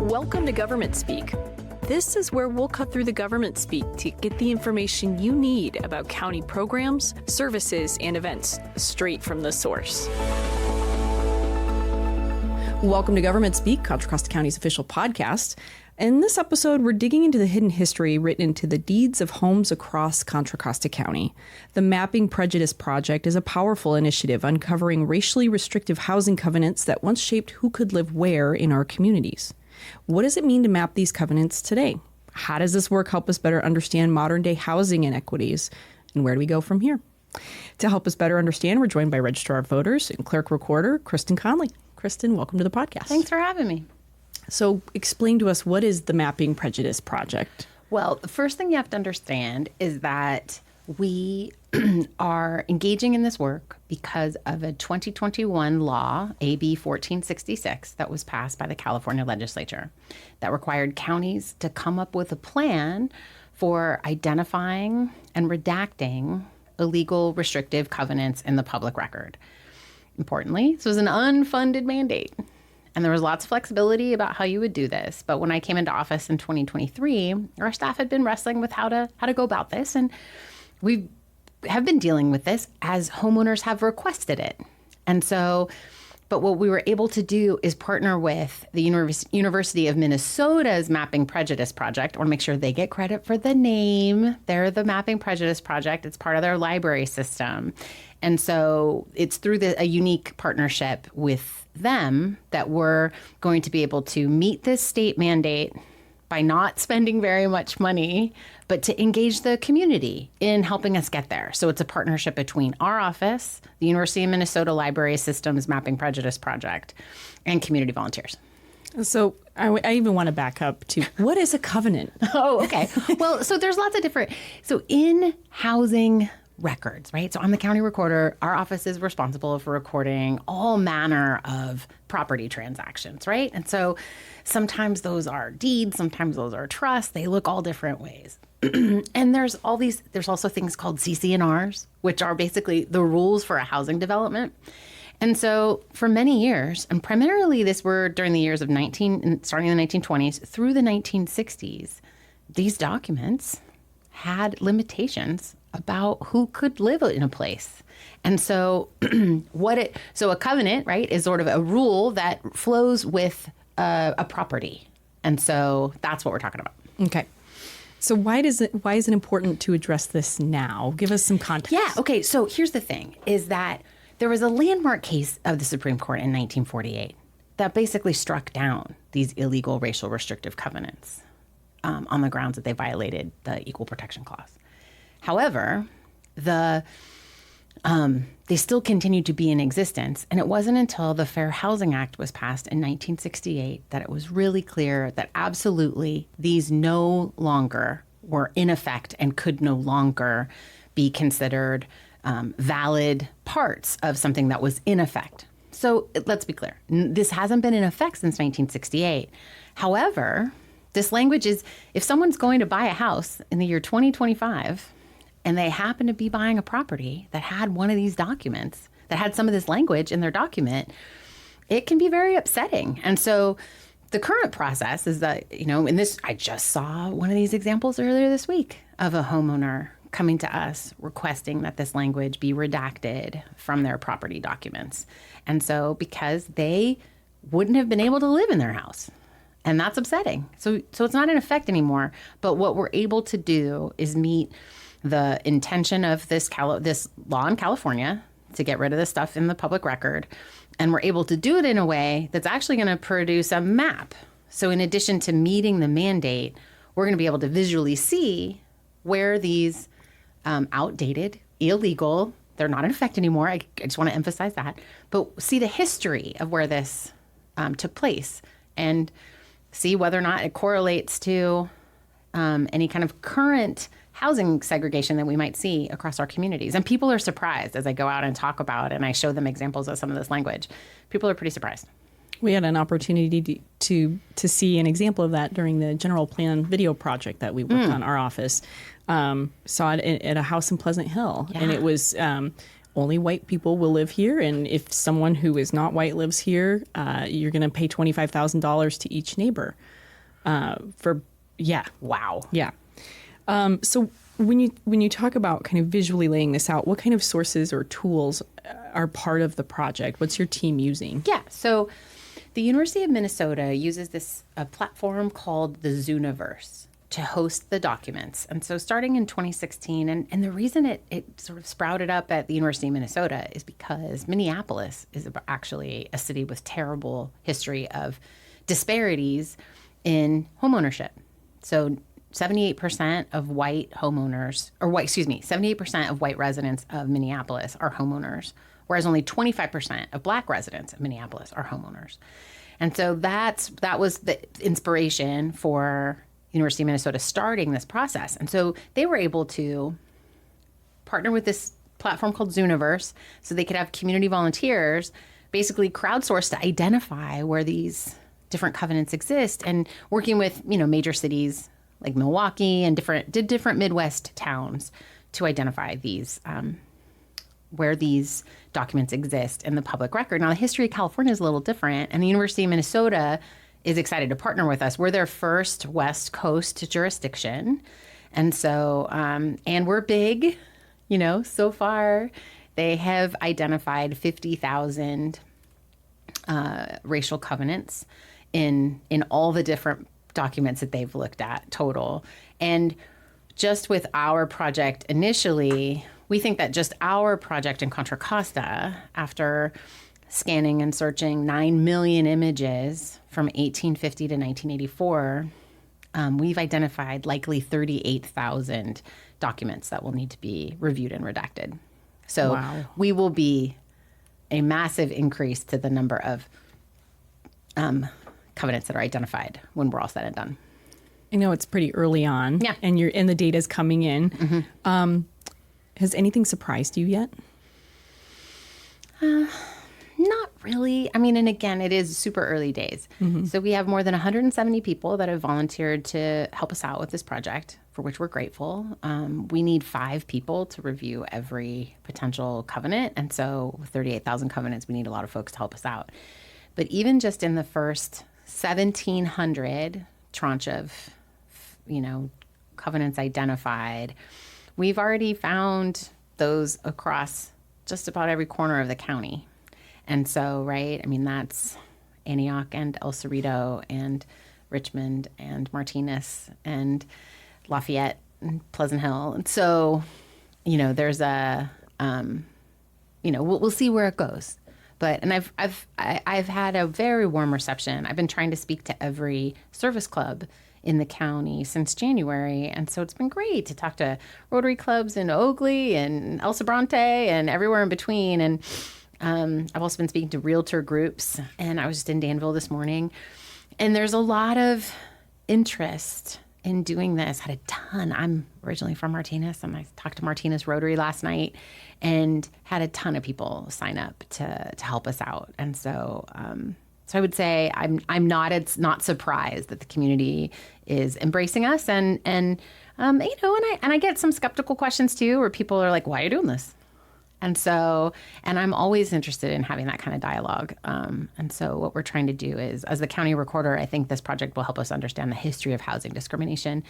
Welcome to Government Speak. This is where we'll cut through the government speak to get the information you need about county programs, services, and events straight from the source. Welcome to Government Speak, Contra Costa County's official podcast. In this episode, we're digging into the hidden history written into the deeds of homes across Contra Costa County. The Mapping Prejudice Project is a powerful initiative uncovering racially restrictive housing covenants that once shaped who could live where in our communities. What does it mean to map these covenants today? How does this work help us better understand modern-day housing inequities? And where do we go from here? To help us better understand, we're joined by Registrar of Voters and Clerk-Recorder, Kristin Connelly. Kristin, welcome to the podcast. Thanks for having me. So explain to us, what is the Mapping Prejudice Project? Well, the first thing you have to understand is that we are engaging in this work because of a 2021 law, AB 1466, that was passed by the California legislature that required counties to come up with a plan for identifying and redacting illegal restrictive covenants in the public record. Importantly, this was an unfunded mandate. And there was lots of flexibility about how you would do this. But when I came into office in 2023, our staff had been wrestling with how to go about this. And we have been dealing with this as homeowners have requested it. And so, but what we were able to do is partner with the University of Minnesota's Mapping Prejudice Project. I want to make sure they get credit for the name. They're the Mapping Prejudice Project. It's part of their library system. And so it's through a unique partnership with them that we're going to be able to meet this state mandate by not spending very much money, but to engage the community in helping us get there. So it's a partnership between our office, the University of Minnesota Library System's Mapping Prejudice Project, and community volunteers. So I even want to back up to, what is a covenant? Oh, okay. Well, so there's lots of different, so in housing records, right? So I'm the county recorder. Our office is responsible for recording all manner of property transactions, right? And so sometimes those are deeds, sometimes those are trusts. They look all different ways. And there's also things called CC&Rs, which are basically the rules for a housing development. And so for many years, and primarily this were during the years of starting in the 1920s through the 1960s, these documents had limitations about who could live in a place. And so so a covenant, right, is sort of a rule that flows with a property. And so that's what we're talking about. Okay. So why is it important to address this now? Give us some context. Yeah. Okay. So here's the thing, is that there was a landmark case of the Supreme Court in 1948 that basically struck down these illegal racial restrictive covenants on the grounds that they violated the Equal Protection Clause. However, they still continued to be in existence. And it wasn't until the Fair Housing Act was passed in 1968 that it was really clear that absolutely these no longer were in effect and could no longer be considered valid parts of something that was in effect. So let's be clear. This hasn't been in effect since 1968. However, this language is, if someone's going to buy a house in the year 2025, and they happen to be buying a property that had one of these documents, that had some of this language in their document, it can be very upsetting. And so the current process is that, in this, I just saw one of these examples earlier this week of a homeowner coming to us requesting that this language be redacted from their property documents. And so because they wouldn't have been able to live in their house. And that's upsetting. So it's not in effect anymore. But what we're able to do is meet the intention of this law in California to get rid of this stuff in the public record. And we're able to do it in a way that's actually going to produce a map. So in addition to meeting the mandate, we're going to be able to visually see where these outdated, illegal, they're not in effect anymore. I just want to emphasize that. But see the history of where this took place and see whether or not it correlates to any kind of current housing segregation that we might see across our communities. And people are surprised as I go out and talk about and I show them examples of some of this language. People are pretty surprised. We had an opportunity to see an example of that during the general plan video project that we worked on, our office. Saw it at a house in Pleasant Hill. Yeah. And it was only white people will live here. And if someone who is not white lives here, you're going to pay $25,000 to each neighbor. Wow. Yeah. So when you talk about kind of visually laying this out, what kind of sources or tools are part of the project? What's your team using? Yeah. So the University of Minnesota uses a platform called the Zooniverse to host the documents. And so starting in 2016, and the reason it sort of sprouted up at the University of Minnesota is because Minneapolis is actually a city with terrible history of disparities in homeownership. So 78% of white homeowners, 78% of white residents of Minneapolis are homeowners, whereas only 25% of black residents of Minneapolis are homeowners. And so that was the inspiration for University of Minnesota starting this process. And so they were able to partner with this platform called Zooniverse so they could have community volunteers basically crowdsource to identify where these different covenants exist, and working with, major cities like Milwaukee and different Midwest towns to identify these, where these documents exist in the public record. Now, the history of California is a little different, and the University of Minnesota is excited to partner with us. We're their first West Coast jurisdiction. And so, and we're big, so far they have identified 50,000 racial covenants in all the different documents that they've looked at total. And just with our project initially, we think that just our project in Contra Costa, after scanning and searching 9 million images from 1850 to 1984, we've identified likely 38,000 documents that will need to be reviewed and redacted. So wow. We will be a massive increase to the number of covenants that are identified when we're all said and done. I know it's pretty early on, yeah, and the data's coming in. Mm-hmm. Has anything surprised you yet? Not really. I mean, and again, it is super early days. Mm-hmm. So we have more than 170 people that have volunteered to help us out with this project, for which we're grateful. We need 5 people to review every potential covenant. And so with 38,000 covenants, we need a lot of folks to help us out. But even just in the first 1,700 tranche of, covenants identified, we've already found those across just about every corner of the county. And so, right, I mean, that's Antioch and El Cerrito and Richmond and Martinez and Lafayette and Pleasant Hill. And so, there's a, we'll see where it goes. But, and I've had a very warm reception. I've been trying to speak to every service club in the county since January. And so it's been great to talk to Rotary clubs in Oakley and El Sobrante and everywhere in between. And I've also been speaking to realtor groups, and I was just in Danville this morning. And there's a lot of interest in doing this. Had a ton. I'm originally from Martinez, and I talked to Martinez Rotary last night and had a ton of people sign up to help us out. And so so I would say I'm not surprised that the community is embracing us, and I get some skeptical questions too, where people are like, "Why are you doing this?" And so, and I'm always interested in having that kind of dialogue. And so what we're trying to do is, as the county recorder, I think this project will help us understand the history of housing discrimination.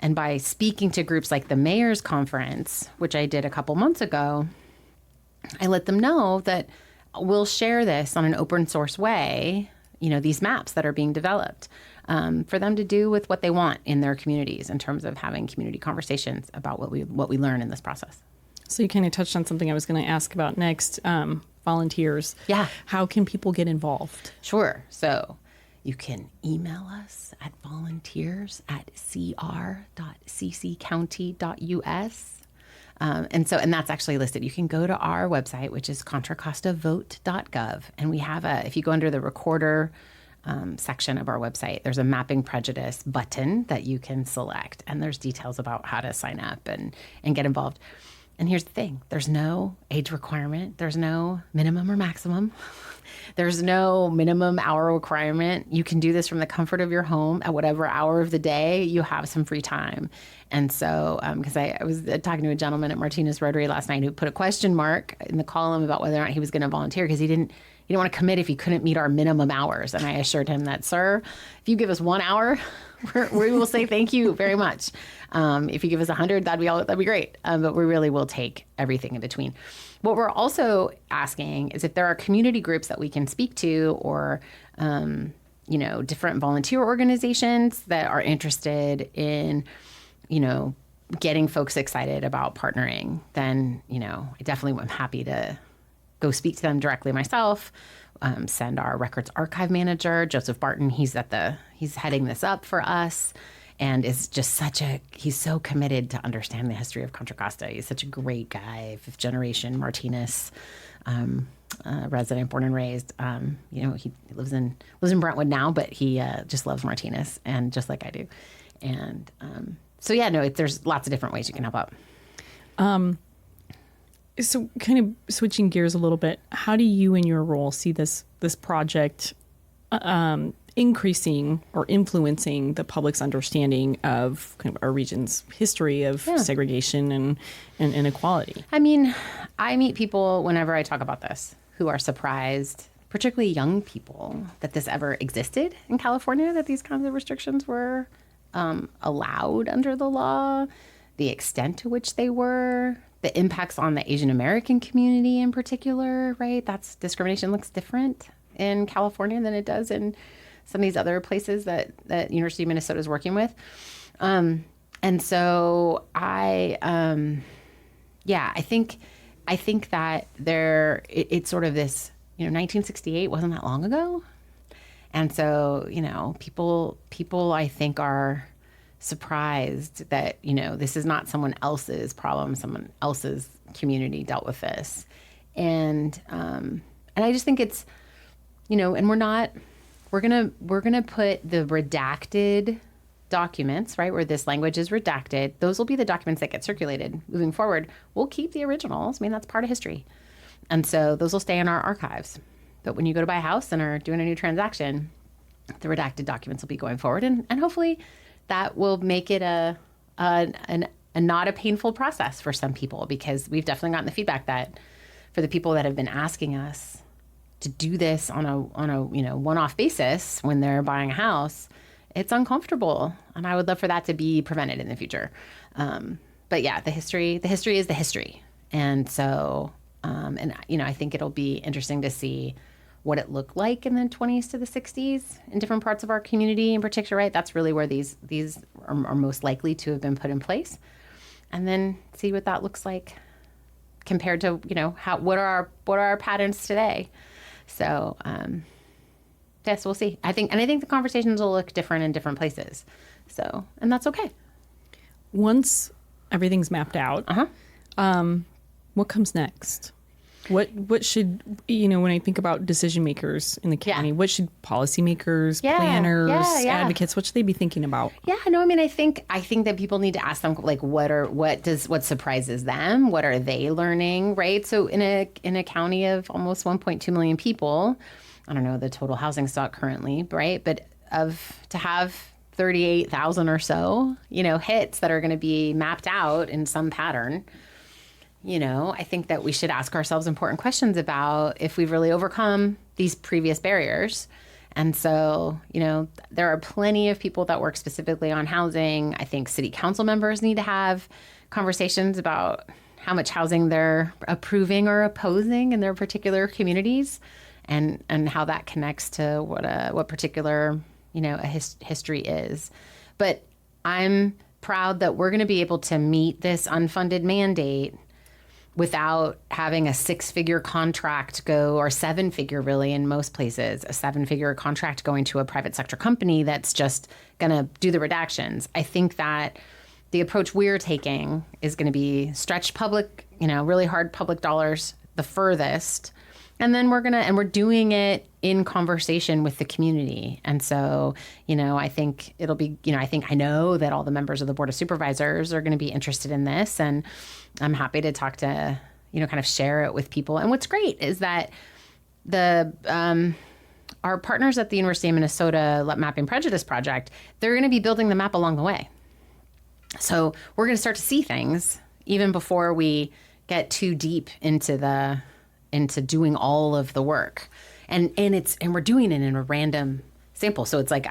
And by speaking to groups like the Mayor's Conference, which I did a couple months ago, I let them know that we'll share this on an open source way, these maps that are being developed, for them to do with what they want in their communities in terms of having community conversations about what we learn in this process. So you kind of touched on something I was going to ask about next, volunteers. Yeah. How can people get involved? Sure. So you can email us at volunteers@cr.cccounty.us. And that's actually listed. You can go to our website, which is contracostavote.gov. And we have if you go under the recorder section of our website, there's a Mapping Prejudice button that you can select. And there's details about how to sign up and get involved. And here's the thing. There's no age requirement. There's no minimum or maximum. There's no minimum hour requirement. You can do this from the comfort of your home at whatever hour of the day you have some free time. And so, because I was talking to a gentleman at Martinez Rotary last night who put a question mark in the column about whether or not he was going to volunteer because he didn't want to commit if he couldn't meet our minimum hours. And I assured him that, sir, if you give us 1 hour, we will say thank you very much. If you give us 100, that'd be great. But we really will take everything in between. What we're also asking is if there are community groups that we can speak to or, different volunteer organizations that are interested in, getting folks excited about partnering, then, I definitely am happy to go speak to them directly myself, send our records archive manager, Joseph Barton. He's heading this up for us and is just he's so committed to understand the history of Contra Costa. He's such a great guy, 5th generation Martinez resident, born and raised. He lives in Brentwood now, but he just loves Martinez, and just like I do. And there's lots of different ways you can help out. So kind of switching gears a little bit, how do you in your role see this project increasing or influencing the public's understanding of kind of our region's history of segregation and inequality? I mean, I meet people whenever I talk about this who are surprised, particularly young people, that this ever existed in California, that these kinds of restrictions were allowed under the law, the extent to which they were, the impacts on the Asian American community in particular, right? Discrimination looks different in California than it does in some of these other places that University of Minnesota is working with. And so I think that it's sort of this, 1968 wasn't that long ago. And so, people I think are surprised that, this is not someone else's problem, someone else's community dealt with this. And I just think it's, and we're going to put the redacted documents, right, where this language is redacted. Those will be the documents that get circulated moving forward. We'll keep the originals. I mean, that's part of history. And so those will stay in our archives. But when you go to buy a house and are doing a new transaction, the redacted documents will be going forward. And hopefully that will make it a not a painful process for some people, because we've definitely gotten the feedback that for the people that have been asking us to do this on a one-off basis when they're buying a house, it's uncomfortable. And I would love for that to be prevented in the future. But yeah, the history is the history. And so, I think it'll be interesting to see what it looked like in the 20s to the 60s in different parts of our community in particular, right? That's really where these are most likely to have been put in place. And then see what that looks like compared to, what are our patterns today? So, yes, we'll see. I think the conversations will look different in different places. So, and that's okay. Once everything's mapped out, what comes next? What should, when I think about decision makers in the county, what should policymakers, planners, advocates, what should they be thinking about? Yeah, no, I mean, I think that people need to ask them, like, what surprises them? What are they learning, right? So in a county of almost 1.2 million people, I don't know the total housing stock currently, right? But to have 38,000 or so, hits that are going to be mapped out in some pattern, I think that we should ask ourselves important questions about if we've really overcome these previous barriers. And so, there are plenty of people that work specifically on housing. I think city council members need to have conversations about how much housing they're approving or opposing in their particular communities, and how that connects to what particular, history is. But I'm proud that we're going to be able to meet this unfunded mandate without having a 6-figure contract go, or 7-figure really in most places, a 7-figure contract going to a private sector company that's just going to do the redactions. I think that the approach we're taking is going to be stretch public, really hard public dollars the furthest, And then we're doing it in conversation with the community. And so, I think it'll be, I know that all the members of the Board of Supervisors are going to be interested in this. And I'm happy to talk to, kind of share it with people. And what's great is that our partners at the University of Minnesota Mapping Prejudice Project, they're going to be building the map along the way. So we're going to start to see things even before we get too deep into doing all of the work. And we're doing it in a random sample. So it's like,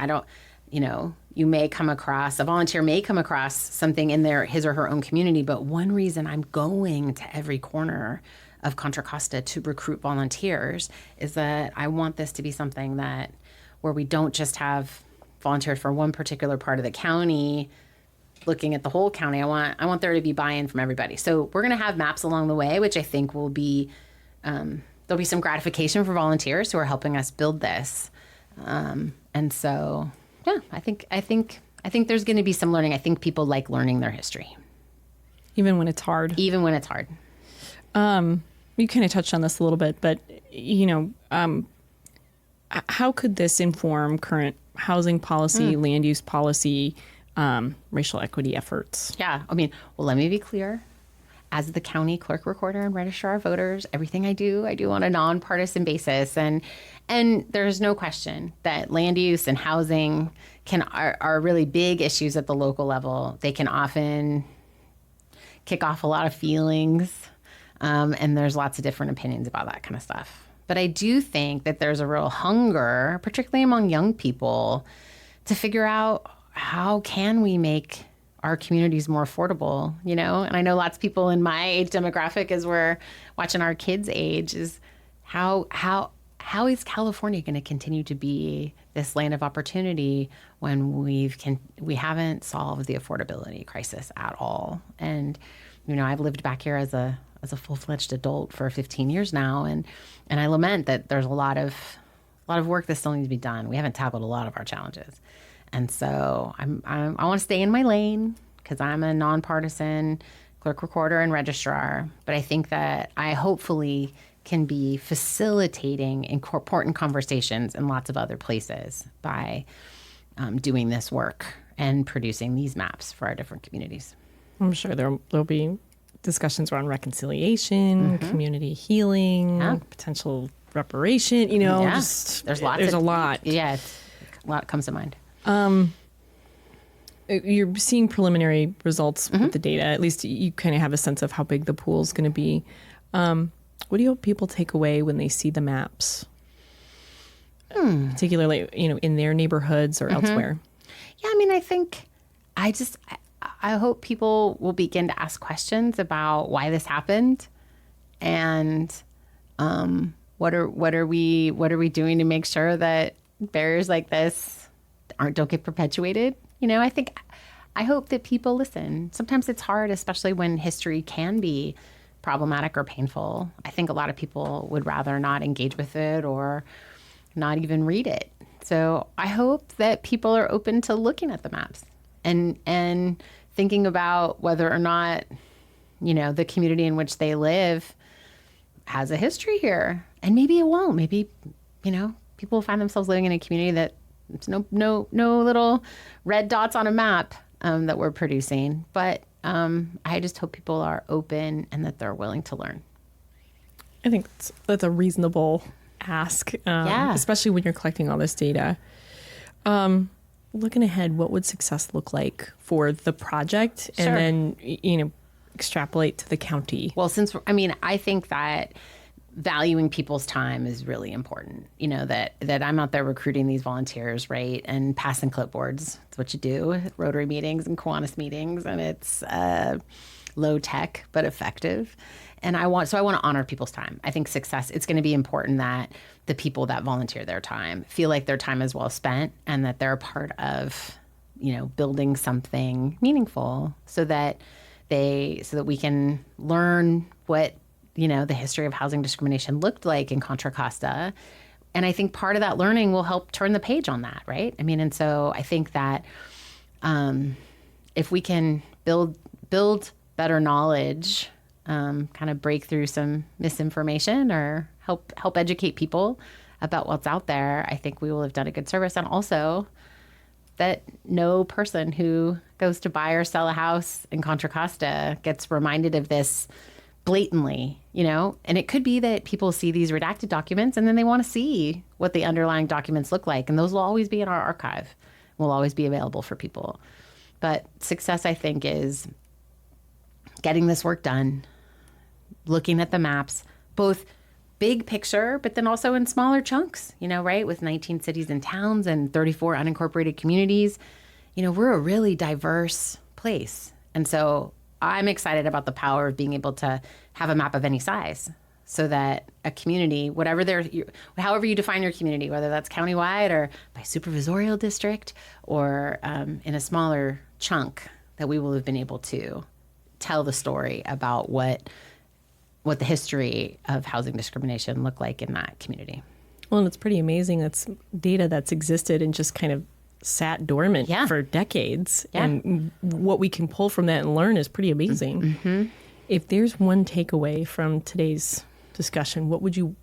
you may come across, a volunteer may come across something in his or her own community. But one reason I'm going to every corner of Contra Costa to recruit volunteers is that I want this to be something where we don't just have volunteers for one particular part of the county looking at the whole county. I want there to be buy-in from everybody. So we're going to have maps along the way, which I think will be, there'll be some gratification for volunteers who are helping us build this. And so, yeah, I think there's going to be some learning. I think people like learning their history. Even when it's hard. Even when it's hard. You kind of touched on this a little bit, but, how could this inform current housing policy, land use policy, racial equity efforts? Yeah. Let me be clear. As the county Clerk-Recorder and Registrar of Voters, everything I do on a nonpartisan basis. And there's no question that land use and housing are really big issues at the local level. They can often kick off a lot of feelings. And there's lots of different opinions about that kind of stuff. But I do think that there's a real hunger, particularly among young people, to figure out how can we make our communities more affordable, And I know lots of people in my age demographic, as we're watching our kids age, is how is California going to continue to be this land of opportunity when we haven't solved the affordability crisis at all? And I've lived back here as a full-fledged adult for 15 years now, and I lament that there's a lot of work that still needs to be done. We haven't tackled a lot of our challenges. And so I want to stay in my lane because I'm a nonpartisan Clerk-Recorder and Registrar. But I think that I hopefully can be facilitating important conversations in lots of other places by doing this work and producing these maps for our different communities. I'm sure there'll be discussions around reconciliation, community healing, potential reparation. There's a lot. Yeah, a lot comes to mind. You're seeing preliminary results with the data. At least you kind of have a sense of how big the pool is going to be. What do you hope people take away when they see the maps? Particularly, in their neighborhoods or elsewhere. Yeah, I think I hope people will begin to ask questions about why this happened, and what are we doing to make sure that barriers like this don't get perpetuated. I hope that people listen. Sometimes it's hard, especially when history can be problematic or painful. I think a lot of people would rather not engage with it or not even read it. So I hope that people are open to looking at the maps and thinking about whether or not, the community in which they live has a history here. And maybe it won't. Maybe, people will find themselves living in a community that it's no little red dots on a map that we're producing. But I just hope people are open and that they're willing to learn. I think that's a reasonable ask, especially when you're collecting all this data. Looking ahead, what would success look like for the project? Sure. And then, extrapolate to the county? Well, I think that valuing people's time is really important. That I'm out there recruiting these volunteers, right? And passing clipboards. That's what you do at Rotary meetings and Kiwanis meetings. And it's low tech, but effective. And I want to honor people's time. I think success, it's going to be important that the people that volunteer their time feel like their time is well spent and that they're a part of, building something meaningful so that we can learn what, the history of housing discrimination looked like in Contra Costa. And I think part of that learning will help turn the page on that, right? And so I think that if we can build better knowledge kind of break through some misinformation or help educate people about what's out there, I think we will have done a good service. And also that no person who goes to buy or sell a house in Contra Costa gets reminded of this blatantly, and it could be that people see these redacted documents and then they want to see what the underlying documents look like. And those will always be in our archive, will always be available for people. But success, I think, is getting this work done, looking at the maps, both big picture, but then also in smaller chunks, right? With 19 cities and towns and 34 unincorporated communities, we're a really diverse place. And so I'm excited about the power of being able to have a map of any size so that a community, however you define your community, whether that's countywide or by supervisorial district or in a smaller chunk, that we will have been able to tell the story about what the history of housing discrimination looked like in that community. Well, and it's pretty amazing. That's data that's existed and just kind of sat dormant for decades. Yeah. And what we can pull from that and learn is pretty amazing. Mm-hmm. If there's one takeaway from today's discussion, what would you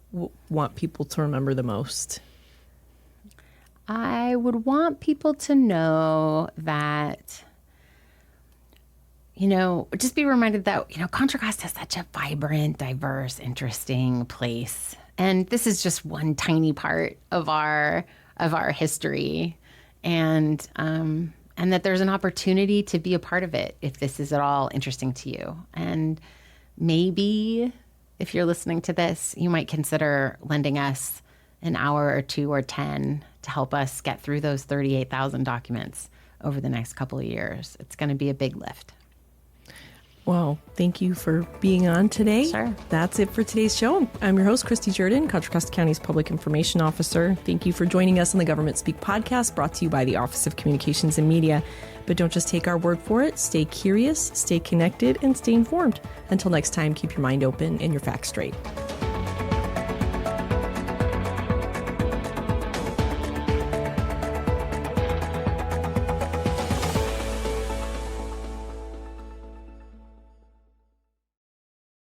want people to remember the most? I would want people to know that, just be reminded that, Contra Costa is such a vibrant, diverse, interesting place. And this is just one tiny part of our history. And that there's an opportunity to be a part of it if this is at all interesting to you. And maybe if you're listening to this, you might consider lending us an hour or 2 or 10 to help us get through those 38,000 documents over the next couple of years. It's going to be a big lift. Well, thank you for being on today. Sure. That's it for today's show. I'm your host, Kristi Jourdan, Contra Costa County's Public Information Officer. Thank you for joining us on the Government Speak podcast, brought to you by the Office of Communications and Media. But don't just take our word for it. Stay curious, stay connected, and stay informed. Until next time, keep your mind open and your facts straight.